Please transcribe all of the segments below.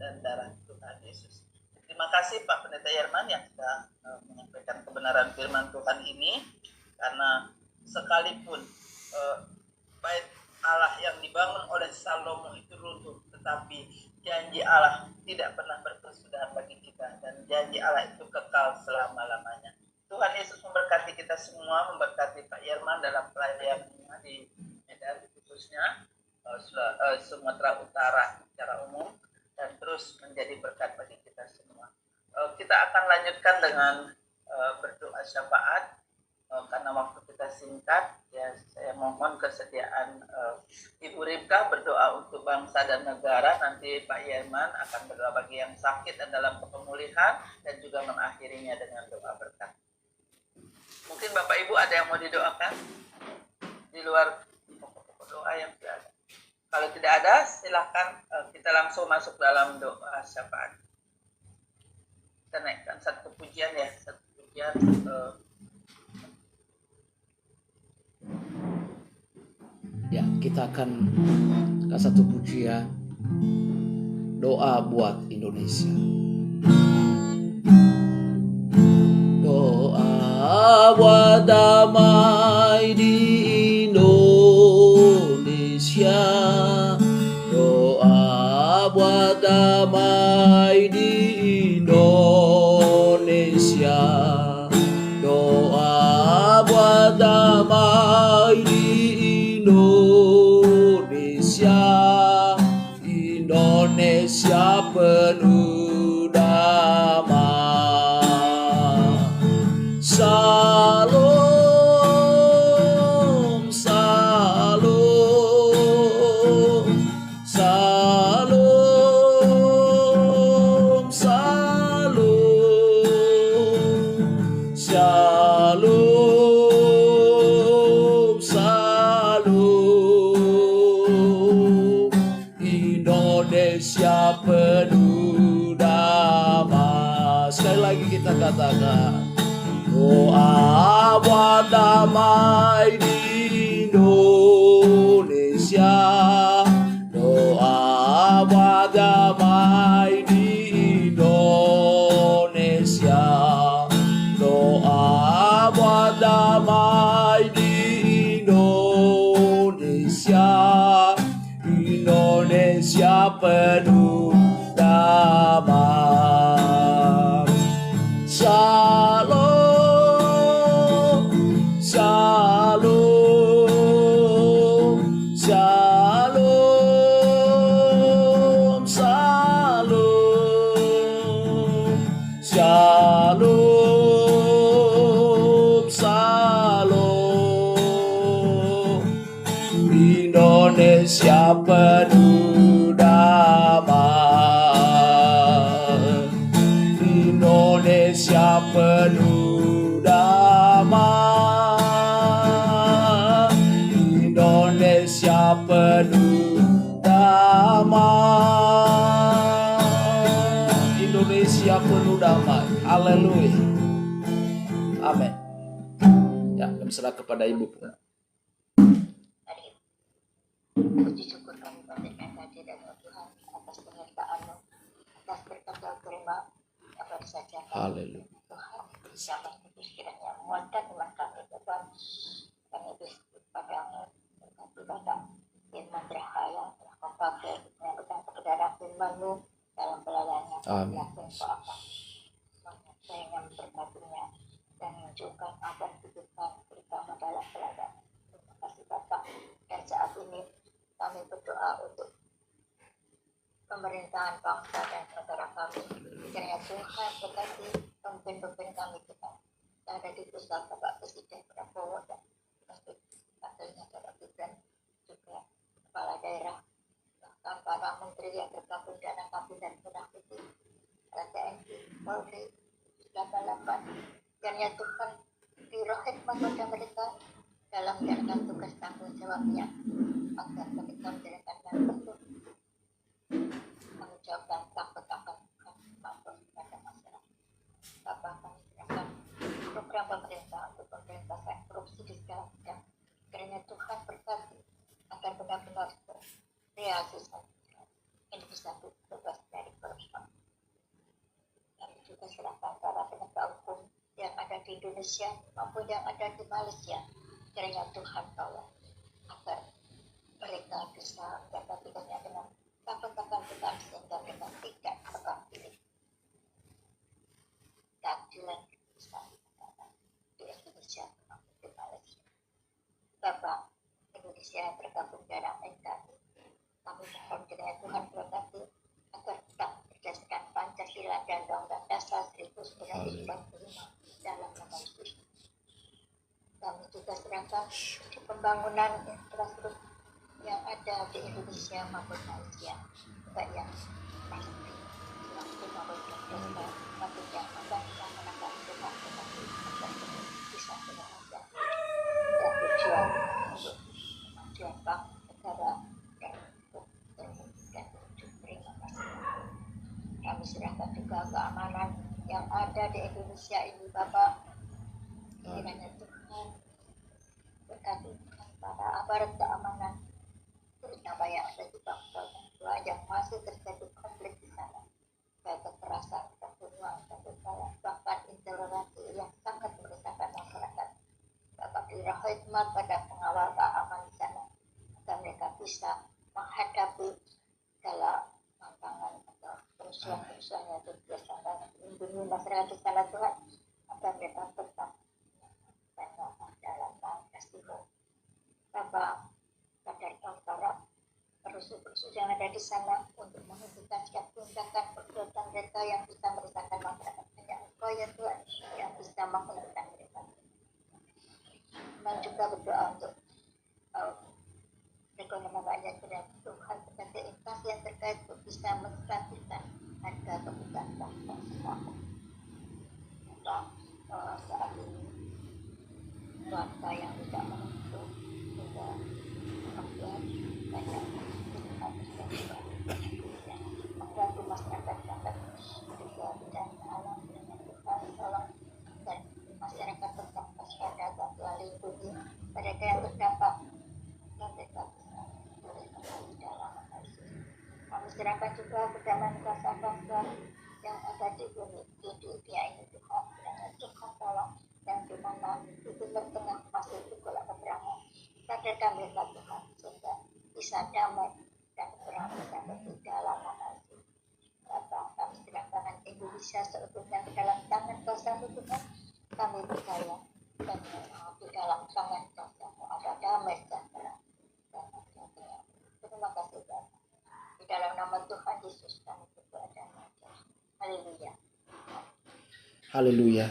dan darah Tuhan Yesus. Terima kasih Pak Pendeta Yerman yang sudah menyampaikan kebenaran firman Tuhan ini, karena sekalipun bait Allah yang dibangun oleh Salomo itu runtuh, tetapi janji Allah tidak pernah berkesudahan bagi kita, dan janji Allah itu kekal selama-lamanya. Tuhan Yesus memberkati kita semua, memberkati Pak Yerman dalam pelayanannya di Medan khususnya, Sumatera Utara secara umum, dan terus menjadi berkat bagi kita semua. Kita akan lanjutkan dengan berdoa syafaat. Karena waktu kita singkat, ya saya mohon kesediaan Ibu Ribka berdoa untuk bangsa dan negara. Nanti Pak Yerman akan berdoa bagi yang sakit dan dalam pemulihan, dan juga mengakhirinya dengan doa berkat. Mungkin Bapak Ibu ada yang mau didoakan di luar pokok-pokok doa yang sudah ada. Kalau tidak ada, silakan kita langsung masuk dalam doa syafaat. Kita naikkan satu pujian ya, satu pujian. Ya, kita akan ke satu pujian doa buat Indonesia. Doa buat damai di Indonesia. Doa buat damai di Indonesia. Doa buat damai di Indonesia penuh damai. Salam, salam, salam, salam, salam, salam. Indonesia penuh damai. Sekali lagi kita katakan, doa buat damai di Indonesia. Doa buat damai di Indonesia. Doa buat damai di Indonesia. Indonesia penuh damai. Shalom, shalom, shalom, shalom, shalom, shalom. Indonesia penuh damai. Indonesia penuh damai. Indonesia penuh damai. Indonesia penuh damai. Haleluya. Amin. Ya, kami serah kepada Ibu. Puji syukur kami panjatkan kehadirat Tuhan atas penyertaan-Mu, atas berkat yang terima apa saja. Haleluya. Tuhan, siapa kudus kiranya menguatkan iman kami, Tuhan. Kami padamu, berkati Bapak Firman Berhaya telah memakai menyampaikan kebenaran firman-Mu dalam pelayanannya. Yakin Kau akan semuanya memberkatinya dan menunjukkan apa yang dibutuhkan terutama dalam pelayanan. Terima kasih Bapak. Dan saat ini kami berdoa untuk pemerintahan bangsa dan negara kami. Kiranya Tuhan berkati pemimpin-pemimpin kami Tuhan. Yang ada di pusat Bapak Presiden Prabowo dan Wakilnya Bapak Gibran, juga kepala daerah, bahkan para menteri yang tergabung dalam kabinet merah putih, TNI, Polri, 98. Kiranya Tuhan beri hikmat pada mereka dalam menjalankan tugas tanggung jawabnya, agar mereka menjalankan yang penuh tanggung jawab dan takut akan Tuhan mampu kepada masyarakat. Bapak kami serahkan program pemerintah untuk pemberantasan korupsi di segala bidang. Kiranya Tuhan berkati agar benar-benar terrealisasi ini bisa bebas dari korupsi. serahkan para penegak hukum yang ada di Indonesia maupun yang ada di Malaysia. Kiranya Tuhan tolong agar mereka bisa menjaga hidupnya dengan tahapan-tahapan Tuhan sehingga mereka tidak terbang pilih. Keadilan bisa di Indonesia maupun di Malaysia. Bapak Indonesia yang tergabung dalam NKRI, kami mohon kiranya Tuhan berkati agar tetap berdasarkan Pancasila dan Undang-Undang Dasar 1945 dalam nama Yesus. Kami juga serahkan pembangunan infrastruktur yang ada di Indonesia maupun Malaysia, baik yang pasti langsung maupun yang maupun yang akan melakukan Tuhan tetapi agar bisa berhasil dan berjuang untuk kemajuan bangsa negara dan untuk dan untuk terima kasih. Kami serahkan juga keamanan yang ada di Indonesia ini, Bapak. Kiranya Tuhan berkati para aparat keamanan, terutama yang ada di Papua yang masih terjadi konflik di sana, baik kekerasan, pembunuhan, pembekalan, bahkan intoleransi yang sangat meresahkan masyarakat. Bapak berilah hikmat pada pengawal keamanan di sana, agar mereka bisa menghadapi segala tantangan atau perusahaan-perusahaan yang berkesan melindungi masyarakat di sana, Tuhan, agar mereka tetap dalam kasih-Mu. Bapak, sadarkan para perusuh-perusuh yang ada di sana untuk menghentikan setiap tindakan perbuatan mereka yang bisa meresahkan masyarakat. Hanya Engkau ya Tuhan yang bisa menghentikan mereka. Dan juga berdoa untuk ekonomi dan Tuhan berkati inflasi yang terkait untuk bisa menstabilkan harga kebutuhan bangsa semua. Saat ini warga yang tidak menentu juga membuat banyak membantu masyarakat juga bencana alam dengan Tuhan tolong dan masyarakat tetap waspada dan melindungi mereka yang terdampak dan mereka bisa boleh kembali dalam Yesus. Kami serahkan juga kepada bangsa-bangsa yang ada di bumi di dunia ini, Tuhan, dan Tuhan tolong yang di mana di timur tengah masih juga peperangan. Sadarkan mereka Tuhan sehingga bisa damai dan perang bisa dalam nama Yesus. Bapak, kami serahkan Indonesia seutuhnya ke dalam tangan kuasa Tuhan. Kami percaya dan di dalam tangan kuasa ada damai sejahtera. Terima kasih Bapak. Di dalam nama Tuhan Yesus kami berdoa dan mengucap haleluya. Haleluya.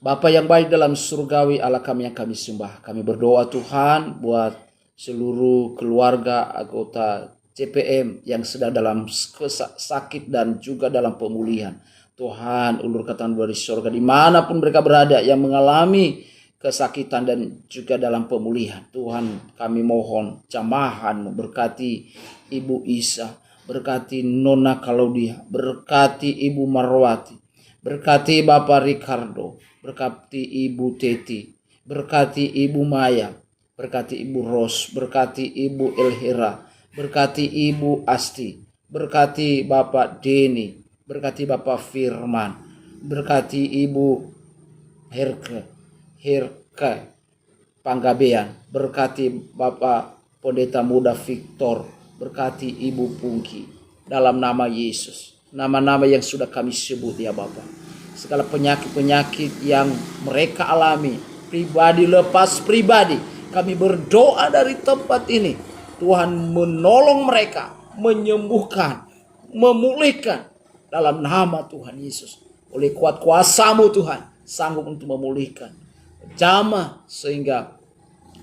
Bapa yang baik dalam surgawi, Allah kami yang kami sembah. Kami berdoa Tuhan buat seluruh keluarga anggota CPM yang sedang dalam sakit dan juga dalam pemulihan. Tuhan, ulurkan tangan dari surga dimanapun mereka berada yang mengalami kesakitan dan juga dalam pemulihan. Tuhan, kami mohon jamahan berkati Ibu Isa, berkati Nona Claudia, berkati Ibu Marwati, berkati Bapak Ricardo, berkati Ibu Teti, berkati Ibu Maya, berkati Ibu Ros, berkati Ibu Elhira, berkati Ibu Asti, berkati Bapak Deni, berkati Bapak Firman, berkati Ibu Herke Panggabean, berkati Bapak Pendeta Muda Victor, berkati Ibu Pungki, dalam nama Yesus, nama-nama yang sudah kami sebut ya Bapak. Segala penyakit-penyakit yang mereka alami, pribadi lepas pribadi, kami berdoa dari tempat ini, Tuhan menolong mereka, menyembuhkan, memulihkan dalam nama Tuhan Yesus. Oleh kuat kuasa-Mu Tuhan, sanggup untuk memulihkan, jamah sehingga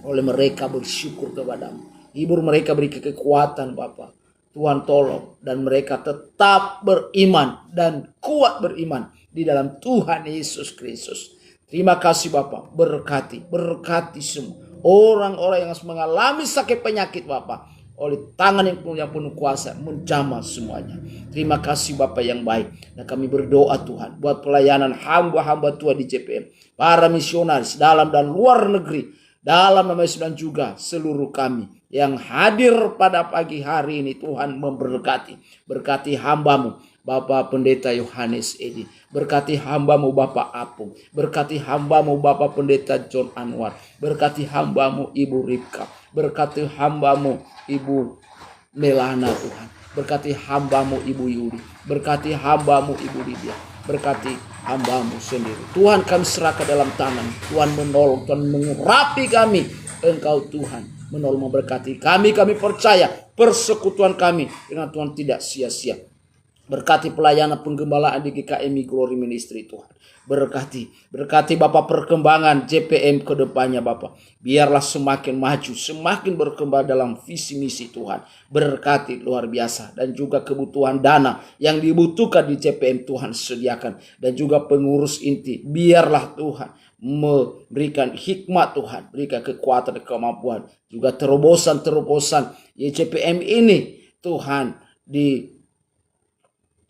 oleh mereka bersyukur kepada-Mu. Hibur mereka, beri kekuatan Bapa. Tuhan tolong dan mereka tetap beriman dan kuat beriman di dalam Tuhan Yesus Kristus. Terima kasih Bapak, berkati semua orang-orang yang mengalami sakit penyakit Bapak. Oleh tangan yang penuh kuasa menjamah semuanya. Terima kasih Bapak yang baik. Dan kami berdoa Tuhan buat pelayanan hamba-hamba Tuhan di CPM, para misionaris dalam dan luar negeri, dalam nama Yesus dan juga seluruh kami yang hadir pada pagi hari ini. Tuhan memberkati, berkati hamba-Mu Bapak Pendeta Yohanes Edi. Berkati hamba-Mu Bapak Apung. Berkati hamba-Mu Bapak Pendeta John Anwar. Berkati hamba-Mu Ibu Ripka. Berkati hamba-Mu Ibu Melana Tuhan. Berkati hamba-Mu Ibu Yuli. Berkati hamba-Mu Ibu Lydia. Berkati hamba-Mu sendiri. Tuhan kami serahkan dalam tangan. Tuhan menolong, Tuhan mengurapi kami. Engkau Tuhan menolong, memberkati kami. Kami percaya persekutuan kami dengan Tuhan tidak sia-sia. Berkati pelayanan penggembalaan di GKMI Glory Ministry Tuhan. Berkati Bapak perkembangan JPM ke depannya Bapak. Biarlah semakin maju, semakin berkembang dalam visi misi Tuhan. Berkati luar biasa. Dan juga kebutuhan dana yang dibutuhkan di JPM Tuhan sediakan. Dan juga pengurus inti. Biarlah Tuhan memberikan hikmat Tuhan. Berikan kekuatan dan kemampuan. Juga terobosan-terobosan JPM ini Tuhan di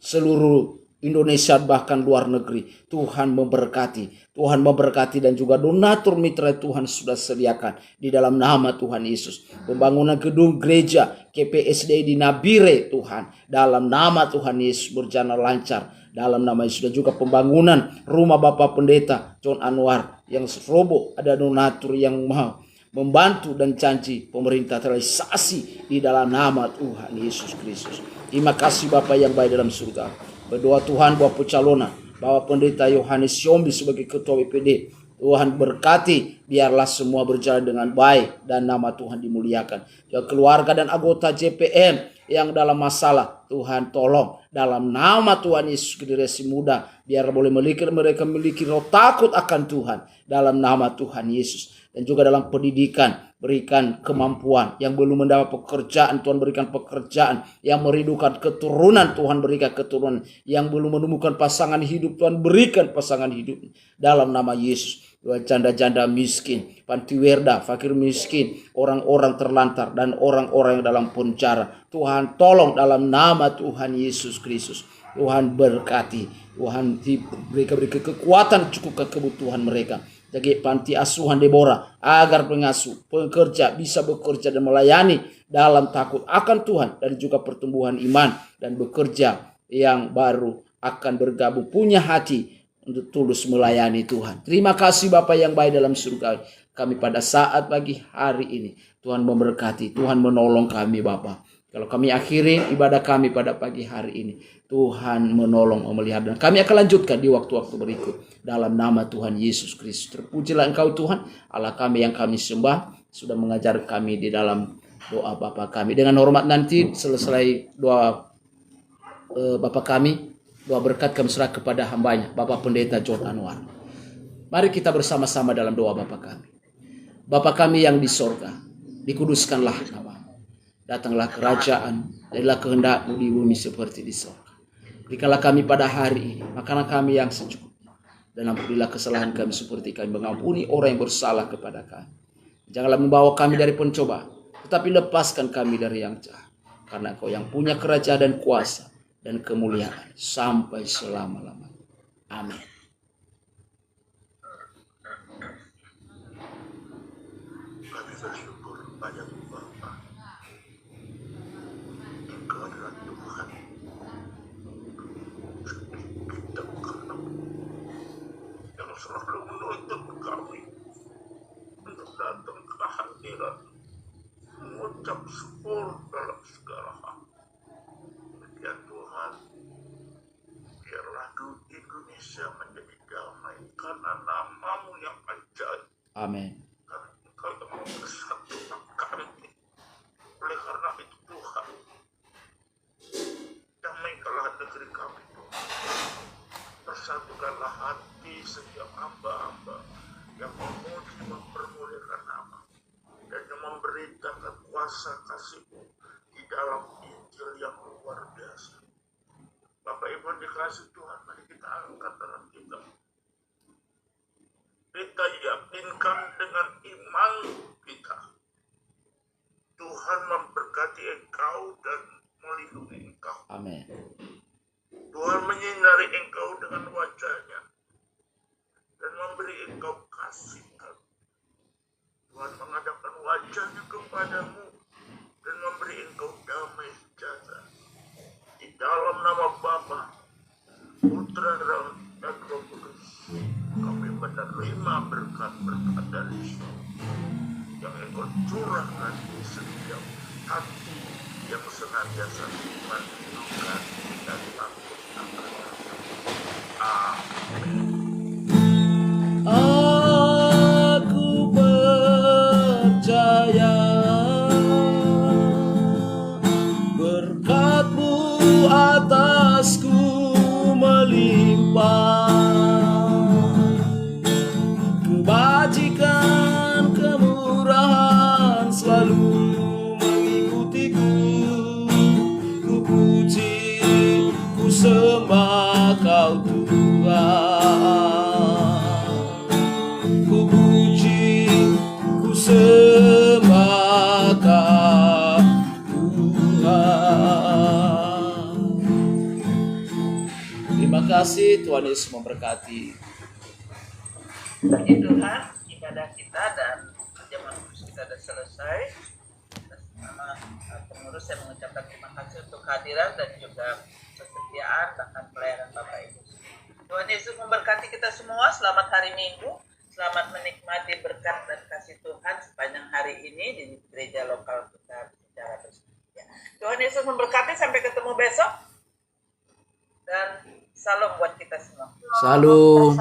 seluruh Indonesia bahkan luar negeri. Tuhan memberkati. Tuhan memberkati dan juga donatur mitra Tuhan sudah sediakan di dalam nama Tuhan Yesus. Pembangunan gedung gereja KPSD di Nabire Tuhan. Dalam nama Tuhan Yesus berjalan lancar. Dalam nama Yesus. Dan juga pembangunan rumah Bapak Pendeta John Anwar yang roboh. Ada donatur yang mau membantu dan janji pemerintah realisasi di dalam nama Tuhan Yesus Kristus. Terima kasih Bapak yang baik dalam surga. Berdoa Tuhan buat pencalonan Bapak Pendeta Yohanes Yombi sebagai Ketua WPD. Tuhan berkati, biarlah semua berjalan dengan baik dan nama Tuhan dimuliakan. Ya, keluarga dan anggota JPM yang dalam masalah, Tuhan tolong dalam nama Tuhan Yesus, generasi muda biar mereka memiliki roh takut akan Tuhan dalam nama Tuhan Yesus. Dan juga dalam pendidikan, berikan kemampuan. Yang belum mendapat pekerjaan, Tuhan berikan pekerjaan. Yang merindukan keturunan, Tuhan berikan keturunan. Yang belum menemukan pasangan hidup, Tuhan berikan pasangan hidup dalam nama Yesus. Janda-janda miskin, pantiwerda, fakir miskin, orang-orang terlantar, dan orang-orang yang dalam penjara, Tuhan tolong dalam nama Tuhan Yesus Kristus. Tuhan berkati, Tuhan berikan kekuatan cukup kebutuhan mereka. Jadi panti asuhan Deborah agar pengasuh, pekerja bisa bekerja dan melayani dalam takut akan Tuhan dan juga pertumbuhan iman, dan bekerja yang baru akan bergabung punya hati untuk tulus melayani Tuhan. Terima kasih Bapak yang baik dalam surga. Kami pada saat pagi hari ini Tuhan memberkati, Tuhan menolong kami Bapak. Kalau kami akhiri ibadah kami pada pagi hari ini, Tuhan menolong, memelihara, dan kami akan lanjutkan di waktu-waktu berikut. Dalam nama Tuhan Yesus Kristus. Terpujilah Engkau Tuhan, Allah kami yang kami sembah, sudah mengajar kami di dalam doa Bapa kami. Dengan hormat nanti selesai doa Bapa kami, doa berkat kami serah kepada hambanya, Bapak Pendeta John Anwar. Mari kita bersama-sama dalam doa Bapa kami. Bapa kami yang di sorga, dikuduskanlah nama. Datanglah kerajaan, jadilah kehendak-Mu di bumi seperti di sorga. Berikanlah kami pada hari ini makanan kami yang secukupnya, dan ampunilah kesalahan kami seperti kami mengampuni orang yang bersalah kepada kami. Janganlah membawa kami dari pencobaan, tetapi lepaskan kami dari yang jahat. Karena Engkau yang punya kerajaan dan kuasa dan kemuliaan sampai selama-lamanya. Amin. Kami bersyukur padamu Bapa. Engkau adalah Tuhan. Kita karena yang selalu menuntut kami untuk datang ke hadirat, mengucap syukur dalam segala hal. Ya Tuhan, biarlah Indonesia menjadi damai karena nama-Mu yang ajaib. Amin. Karena Engkau yang mempersatukan kami. Oleh karena itu Tuhan, damaikanlah negeri kami Tuhan. Persatukanlah hati setiap hamba-hamba yang memuji mempermuliakan nama dan yang memberitakan kuasa kasih-Mu di dalam Injil yang luar biasa. Bapak Ibu dikasih Tuhan, mari kita angkat tangan kita. Kita yakinkan dengan iman kita. Tuhan memberkati engkau dan melindungi engkau. Amin. Tuhan menyinari engkau dengan wajah-Nya dan memberi engkau kasih. Tuhan menghadapkan wajah-Nya kepadamu dan memberi engkau damai sejahtera. Di dalam nama Bapa Putra dan Roh Kudus, kami menerima berkat-berkat dari surga yang Engkau curahkan di setiap hati yang senantiasa merindukan dan takut akan Engkau. Amin. Aku percaya berkat-Mu atasku melimpah, kebajikan kemurahan selalu mengikutiku. Ku puji, ku sembah Kau Tuhan. Ku puji, ku sembah Kau Tuhan. Terima kasih, Tuhan Yesus memberkati. Puji Tuhan, ibadah kita dan perjamuan kudus kita sudah selesai. Atas nama pengurus saya mengucapkan terima kasih untuk kehadiran dan juga kesetiaan bahkan pelayanan Bapak Ibu. Tuhan Yesus memberkati kita semua. Selamat hari Minggu. Selamat menikmati berkat dan kasih Tuhan sepanjang hari ini di gereja lokal kita secara bersama. Tuhan Yesus memberkati. Sampai ketemu besok. Dan salam buat kita semua. Shalom.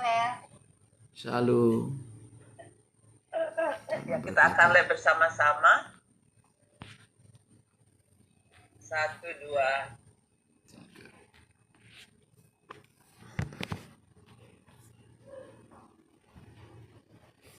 Ya. Shalom. Ya, kita akan live bersama-sama. 1, 2